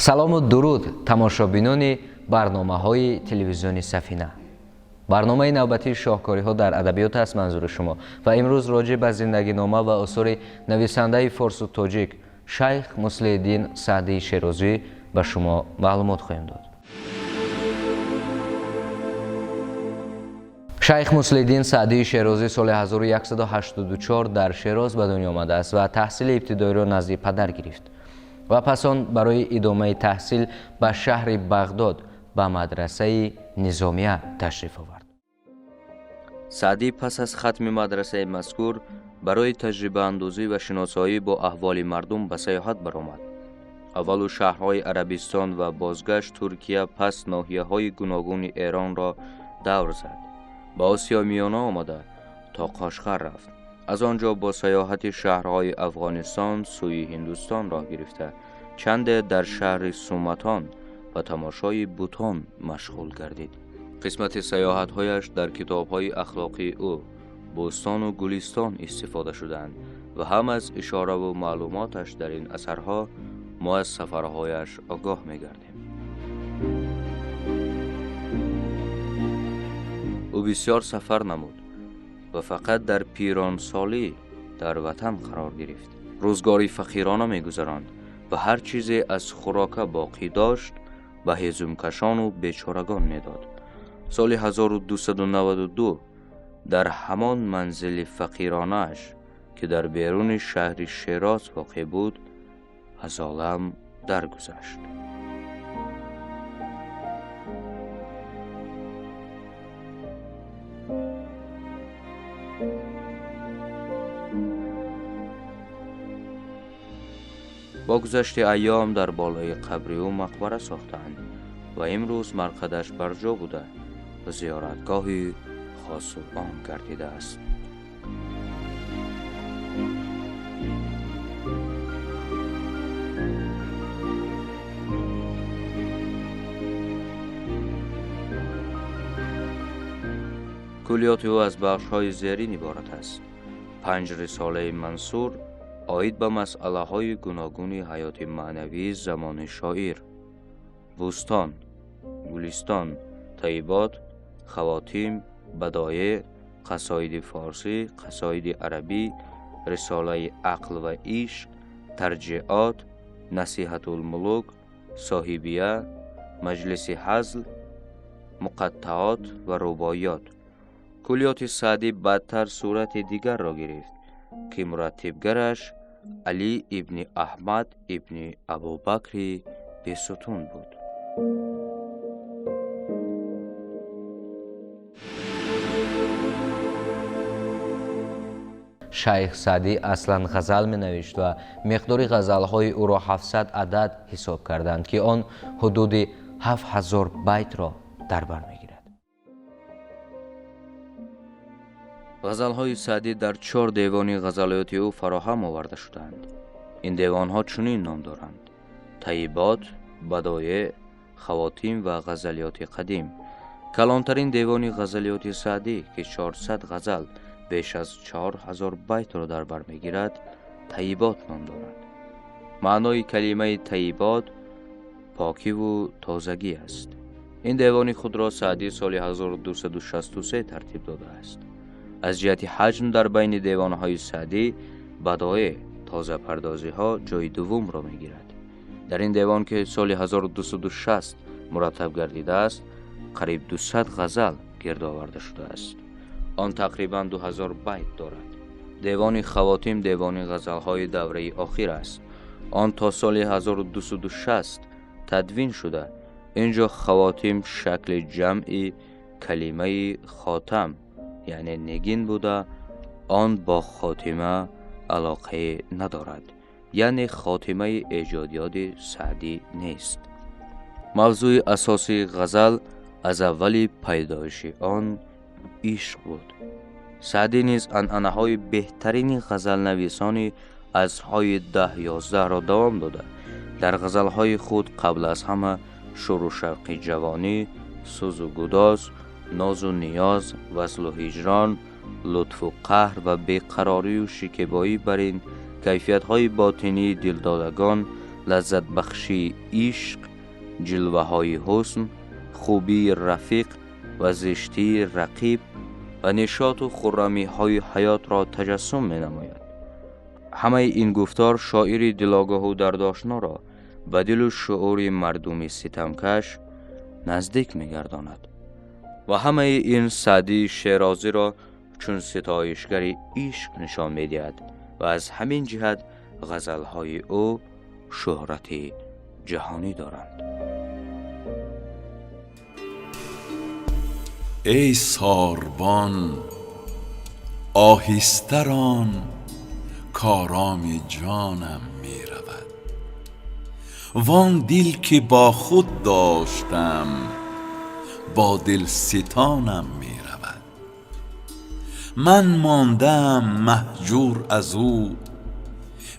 салому дуруд тамошобинони барномаҳои телевизиони Сафина. барномаи навбатии шоҳкориҳо дар адабиёт аст манзури шумо ва имрӯз роҷи ба зиндагинома ва осори нависандаи форсу тоҷик шайх Муслиддин Саъдии Шерозӣ ба шумо маълумот хоҳем дод. шайх Муслиддин Саъдии Шерозӣ соли 1184 дар Шероз ба дунё омадааст ва таҳсили ибтидоиро назди падар гирифт ва пас он барои идомаи таҳсил ба шаҳри Бағдод ба мадрасаи Низомия ташриф овард. Саъдӣ пас аз хатми мадрасаи мазкур барои таҷрибаандозӣ ва шиносоӣ бо аҳволи мардум ба саёҳат баромад. аввалу шаҳрҳои Арабистон ва бозгашт Туркия, пас ноҳияҳои гуногуни Эронро давр зад. ба Осиё Миёна омада то Қошғар рафт. аз он ҷо бо саёҳати шаҳрҳои Афғонистон сӯи Ҳиндустон роҳ гирифта чанде дар шаҳри Суматон ба тамошои бутон машғул гардид. қисмати саёҳатҳояш дар китобҳои ахлоқии ӯ Бӯстону Гулистон истифода шудаанд ва ҳам аз ишораву маълумоташ дар ин асарҳо мо аз сафарҳояш огоҳ мегардем. ӯ бисёр сафар намуд ва фақат дар пиронсолӣ дар ватан қарор гирифт. рӯзгори фақирона мегузаронд ва ҳар чизе аз хӯрока боқӣ дошт ба ҳезумкашону бечорагон медод. соли 1292 дар ҳамон манзили фақиронааш ки дар беруни шаҳри Шероз воқеъ буд аз олам даргузашт. با گذشت ایام در بالای قبر او مقبره ساختند و امروز مرقدش بر جا بوده و زیارتگاهی خاص آن گردیده است. کلیات او از بخش‌های زیرین عبارت است. 5 رساله منصور آید به مسئله های گوناگون حیات معنوی زمان شاعر، بوستان، گلستان، طیبات، خواتیم، بدایع، قصاید فارسی، قصاید عربی، رساله عقل و عشق، ترجیعات، نصیحت الملوک، صاحبیه، مجلس حزل، مقطعات و رباعیات. کلیات سعدی بدتر صورت دیگر را گرفت که مرتبگرش علی ابن احمد ابن ابوبکر بیستون بود. шайх Саъдӣ аслан ғазал менавишт ва миқдори ғазалҳои ӯро 700 адад ҳисоб карданд ки он ҳудуди 7000 байтро дар бар мегирад. ғазалҳои Саъдӣ дар 4 девони ғазалиёти ӯ фароҳам оварда шуданд. ин девонҳо чунин ном доранд: таибот, бадоеъ, хавотим ва ғазалиёти қадим. калонтарин девони ғазалиёти Саъдӣ ки 400 ғазал беш аз 4000 байтро дар бар мегирад, таибот ном дорад. маънои калимаи таибот покиву тозагӣ аст. ин девони худро Саъдӣ соли 1263 тартиб додааст. аз ҷиҳати ҳаҷм дар байни девонҳои Саъдӣ бадоеъ тозапардозиҳо ҷои дуввумро мегирад. дар ин девон ки соли 1260 мураттаб гардидааст, қариб 200 ғазал гирдоварда шудааст. он тақрибан 2000 байт дорад. девони хавотим девони ғазалҳои давраи охир аст. он то соли 1260 тадвин шуда. инҷо хавотим шакли ҷамъи калимаи хотам яъне негин буда, он бо хотима алоқае надорад, яъне хотимаи эҷодиёти Саъдӣ нест. мавзӯи асосии ғазал аз аввали пайдоиши он ишқ буд. Саъдӣ низ анъанаҳои беҳтарини ғазалнависони асрҳои 10-11ро давом дода. дар ғазалҳои худ қабл аз ҳама шӯру шавқи ҷавонӣ, сӯзу гудоз, нозу ниёз, васлу ҳиҷрон, лутфу қаҳр ва беқарорию шикебоӣ бар ин кайфиятҳои ботинии дилдодагон لذت بخشی عشق، جلوه های حسن، خوبی رفیق و زشتی رقیب و نشاط و خرمی های حیات را تجسم می نماید. همه این گفتار شاعر دلاگاه و دردآشنا را به دل و شعور مردم ستمکش نزدیک می گرداند و همه این سعدی شیرازی را چون ستایشگر عشق نشان می دهد و از همین جهت غزلهای او شهرت جهانی دارند. ای ساربان آهسته ران کآرام جانم می رود، وان دل که با خود داشتم با دل ستانم می رود. من ماندم مهجور از او،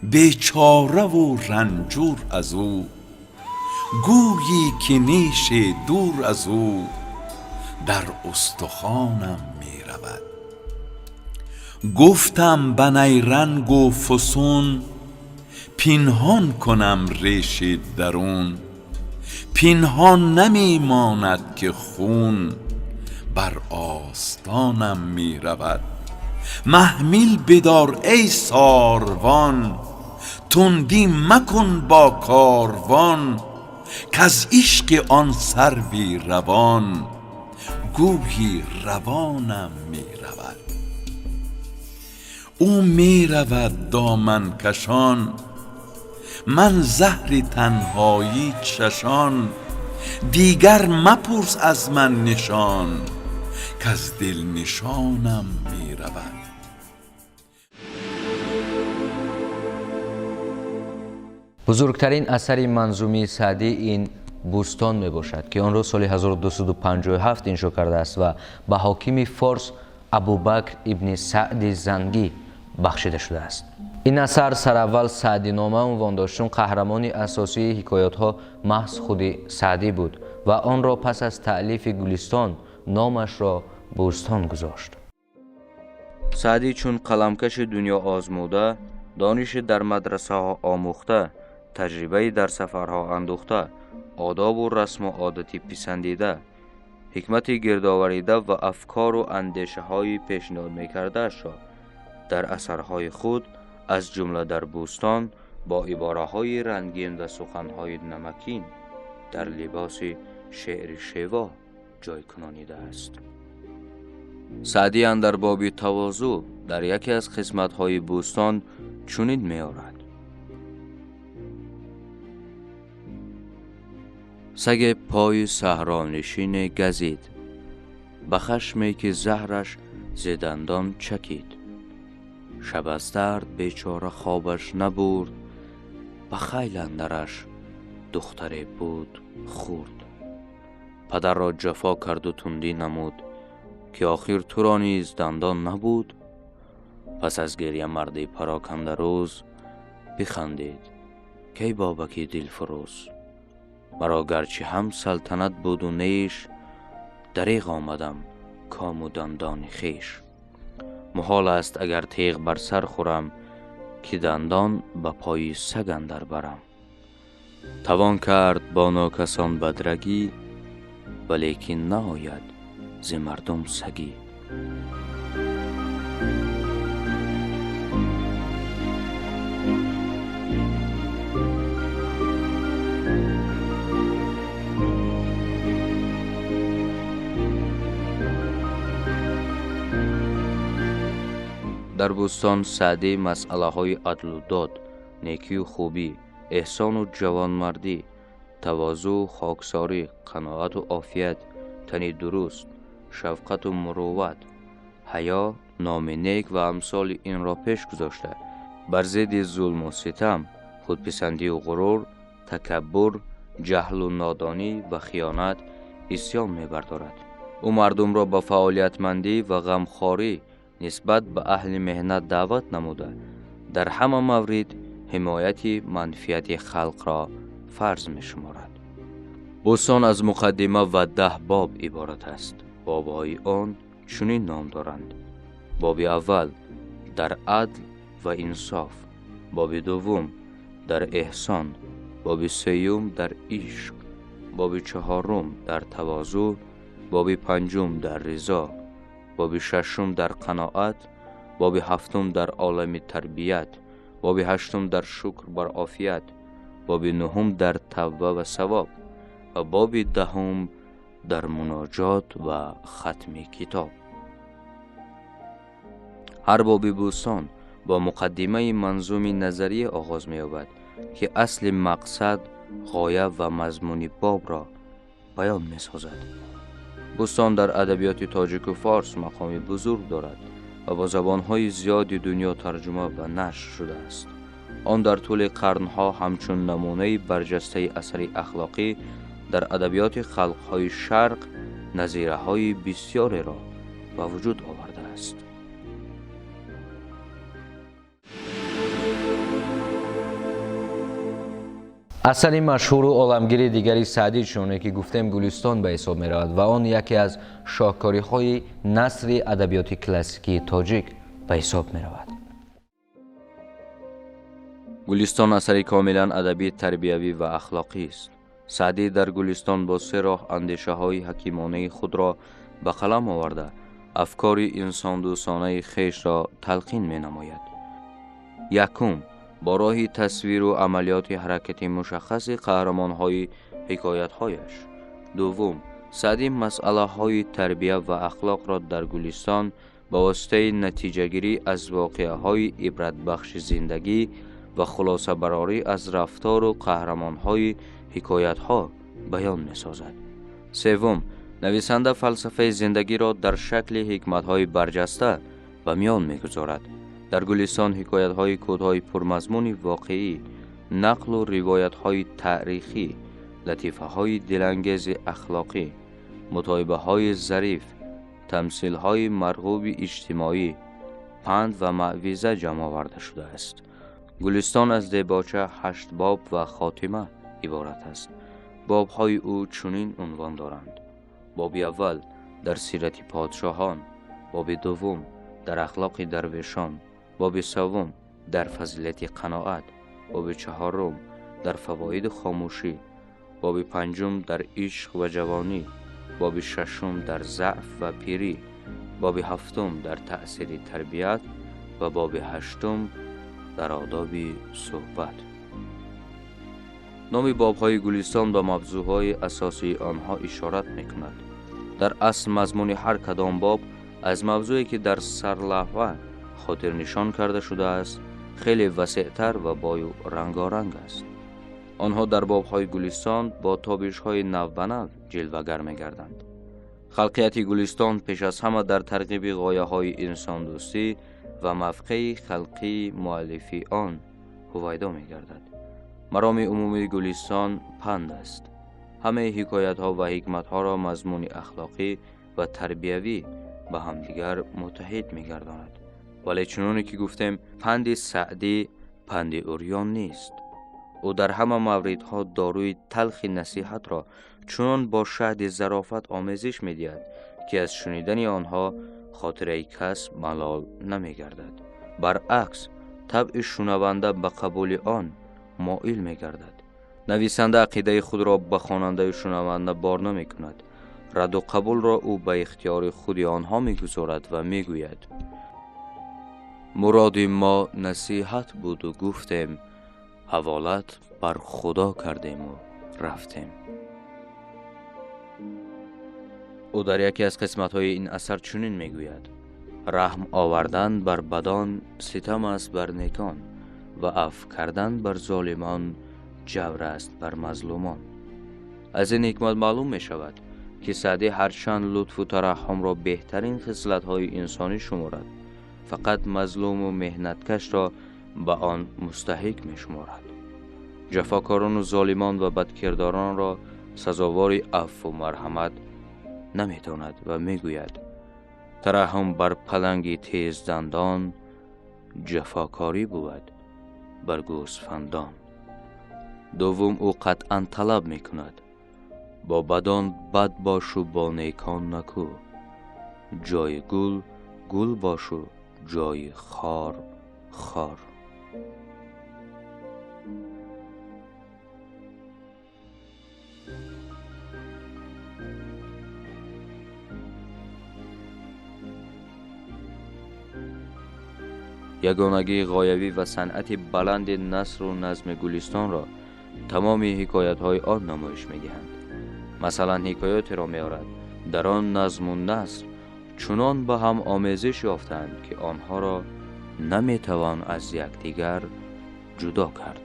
بیچاره و رنجور از او، گویی که نیش دور از او در استخوانم می رود. گفتم به نیرنگ و فسون پنهان کنم ریش درون، پنهان نمی ماند که خون بر آستانم می رود. محمل بدار ای ساروان، تندی مکن با کاروان، کز عشق آن سروی روان گویی روانم می رود. او می رود دامن کشان، من زهر تنهایی چشان، دیگر مپرس از من نشان کز دل نشانم می رود. بزرگترین اثر منظومی سعدی این بوستان می باشد که آن را سال 1257 انشا کرده است و به حاکم فارس ابوبکر ابن سعد زنگی بخشیده شده است. این اثر سراول سعدی نامه عنوان داشت چون قهرمان اساسی حکایات ها محض خود سعدی بود و آن را پس از تألیف گلستان نامش را بوستان گذاشت. سعدی چون قلمکش دنیا آزموده، دانش در مدرسه ها آموخته، تجربه در سفرها اندوخته، آداب و رسم و عادتی پسندیده، حکمت گردآوریده و افکار و اندیشه های پیشنهاد میکرده شد در اثرهای خود از جمله در بوستان با عباره های رنگین و سخن های نمکین در لباس شعر شیوا جای کنانیده است. سعدی اندر باب تواضع در یکی از قسمت های بوستان چنین می آورد: سگ پای صحرانشین گزید، به خشمی که زهرش ز دندان چکید. شب از درد بیچاره خوابش نبرد، به خیل اندرش دختری بود خورد. پدر را جفا کرد و تندی نمود، که آخر تو را نیز دندان نبود. پس از گریه مردی پراکنده روز، بخندید کی بابکی دل فروز. مرا گرچه هم سلطنت بود و نیش، دریغ آمدم کام و دندان خویش. محال است اگر تیغ بر سر خورم، که دندان به پای سگ اندر برم. توان کرد با ناکسان بدرگی، ولیکن ناید ز مردم سگی. در بوستان سعدی مسئله های عدل و داد، نیکی و خوبی، احسان و جوانمردی، تواضع و خاکساری، قناعت و عافیت، تن درست، شفقت و مروت، حیا، نام نیک و امثال این را پیش گذاشته. بر ضد ظلم و ستم، خودپسندی و غرور، تکبر، جهل و نادانی و خیانت عصیان می‌بردارد. او مردم را با فعالیتمندی و غمخواری نسبت به اهل مهنت دعوت نموده، در همه مورد حمایت منفعت خلق را فرض می شمارد. بوستان از مقدمه و 10 باب عبارت است. بابهای آن چنین نام دارند: باب اول در عدل و انصاف، باب دوم در احسان، باب سیوم در عشق، باب چهارم در تواضع، باب پنجم در رضا، باب ششم در قناعت، باب هفتم در عالم تربیت، باب هشتم در شکر بر عافیت، باب نهم در توبه و ثواب و باب دهم در مناجات و ختم کتاب. هر باب بوستان با مقدمه منظوم نظری آغاز می یابد که اصل مقصد، غایه و مضمون باب را بیان می سازد. بوستان در ادبیات تاجیک و فارس مقام بزرگ دارد و با زبانهای زیادی دنیا ترجمه و نشر شده است. آن در طول قرنها همچون نمونه برجسته اثر اخلاقی در ادبیات خلقهای شرق نظیره های بسیاری را به وجود آورده است. اثری مشهور و عالمگیر دیگری سعدی چونه که گفتیم گلستان به حساب می رود و آن یکی از شاهکاری های نثر ادبیات کلاسیکی تاجیک به حساب می رود. گلستان اثری کاملا ادبی، تربیوی و اخلاقی است. سعدی در گلستان با سه راه اندیشه های حکیمانه خود را به قلم آورده افکار انسان دوستانه خویش را تلقین می نماید. یکم، با راه تصویر و عملیات حرکتی مشخص قهرمان های حکایت هایش. دوم، سعدی مسئله های تربیه و اخلاق را در گلستان با واسطه نتیجه گیری از واقعه های عبرت بخش زندگی و خلاصه برآوری از رفتار و قهرمان های حکایت ها بیان می سازد. سوم، نویسنده فلسفه زندگی را در شکل حکمت های برجسته به میان می گذارد. در گلستان حکایت های کوتاه پرمضمون واقعی، نقل و روایت های تاریخی، لطیفه های دلانگیز اخلاقی، مطالبه های ظریف، تمثیل های مرغوب اجتماعی، پند و موعظه جمع آورده شده است. گلستان از دیباچه 8 باب و خاتمه عبارت است. باب های او چنین عنوان دارند: باب اول در سیرت پادشاهان، باب دوم در اخلاق درویشان، باب سوم در فضیلت قناعت، باب چهارم در فواید خاموشی، باب پنجم در عشق و جوانی، باب ششم در ضعف و پیری، باب هفتم در تأثیر تربیت و باب هشتم در آداب صحبت. نام باب‌های گلستان به موضوعهای اساسی آنها اشارت می‌کند. در اصل مضمون هر کدام باب از موضوعی که در سرلحوه خاطر نشان کرده شده است خیلی وسیع‌تر و با رنگارنگ است. آنها در باب‌های گلستان با تابش‌های نو به نو جلوه‌گر می‌گردند. خلقیت گلستان پیش از همه در ترغیب غایه‌های انسان دوستی و موقع خلقی مؤلفی آن هویدا می‌گردد. مرام عمومی گلستان پند است. همه حکایت ها و حکمت ها را مضمون اخلاقی و تربیوی به همدیگر متحد می‌گرداند. ولی چنانه که گفتیم پند سعدی پند عریان نیست. او در همه موردها داروی تلخ نصیحت را چنان با شهد ظرافت آمیزش می‌دهد که از شنیدن آنها خاطره کس ملال نمی‌گردد. برعکس طبع شنونده به قبول آن مائل می‌گردد. نویسنده عقیده خود را به خواننده و شنونده بار نمی‌کند. رد و قبول را او به اختیار خود آنها می‌گذارد و می‌گوید: مراد ما نصیحت بود و گفتیم، حوالت بر خدا کردیم و رفتیم. او در یکی از قسمت‌های این اثر چنین می‌گوید: رحم آوردن بر بدان ستم است بر نیکان و عفو کردن بر ظالمان جور است بر مظلومان. از این حکمت معلوم می شود که سعدی هرچند لطف و ترحم را بهترین خصلت‌های انسانی شمارد، فقط مظلوم و محنتکش را به آن مستحق می شمارد. جفاکاران و ظالمان و بدکرداران را سزاوار عفو و مرحمت نمی داند و می گوید: ترحم بر پلنگ تیز دندان، جفاکاری بود بر گوسفندان. دوم او قطعا طلب می کند: با بدان بد باش و با نیکان نکو، جای گل گل باش و جای خار خار. یگانگی غایوی و صنعت بلند نثر و نظم گلستان را تمام حکایت‌های آن نمایش می‌دهند. مثلا حکایاتی را می‌آورد در آن نظم و نثر چنان به هم آمیزش یافتند که آنها را نمی‌توان از یکدیگر جدا کرد.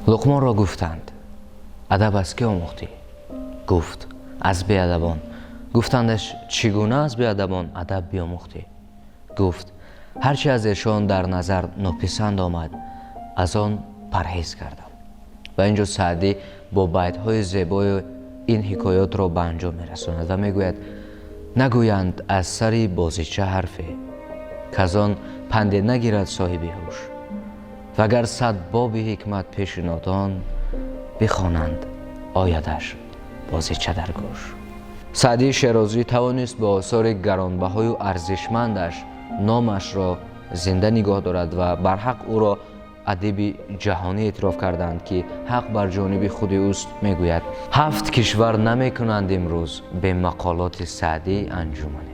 لقمان را گفتند ادب از که آموختی؟ گفت از بیادبان. گفتندش چگونه از بیادبان ادب بیاموختی؟ گفت هرچی از ایشان در نظر ناپسند آمد از آن پرهیز کردم. و اینجا سعدی با بیت‌های زیبای این حکایات را به انجام می‌رساند و میگوید نگویند از سری بازیچه حرفی که از آن پنده نگیرد صاحب هوش، وگر صد باب حکمت پیش نادان بخوانند آیدش بازیچه در گوش. سعدی شیرازی توانست با آثار گرانبهای و ارزشمندش نامش را زنده نگاه دارد و بر حق او را ادیب جهانی اعتراف کردند که حق بر جانب خود اوست. میگوید 7 کشور نمی کنند امروز به مقالات سعدی انجمنی.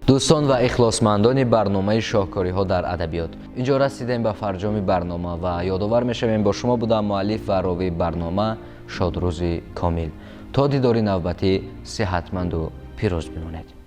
دوستان و اخلاصمندان برنامه شاهکاری ها در ادبیات، اینجا رسیدیم به فرجام برنامه و یادآور میشویم با شما بودم مؤلف و راوی برنامه شادروز کامل. تا دیدار نوبتی صحتمند و پیروز بمانید.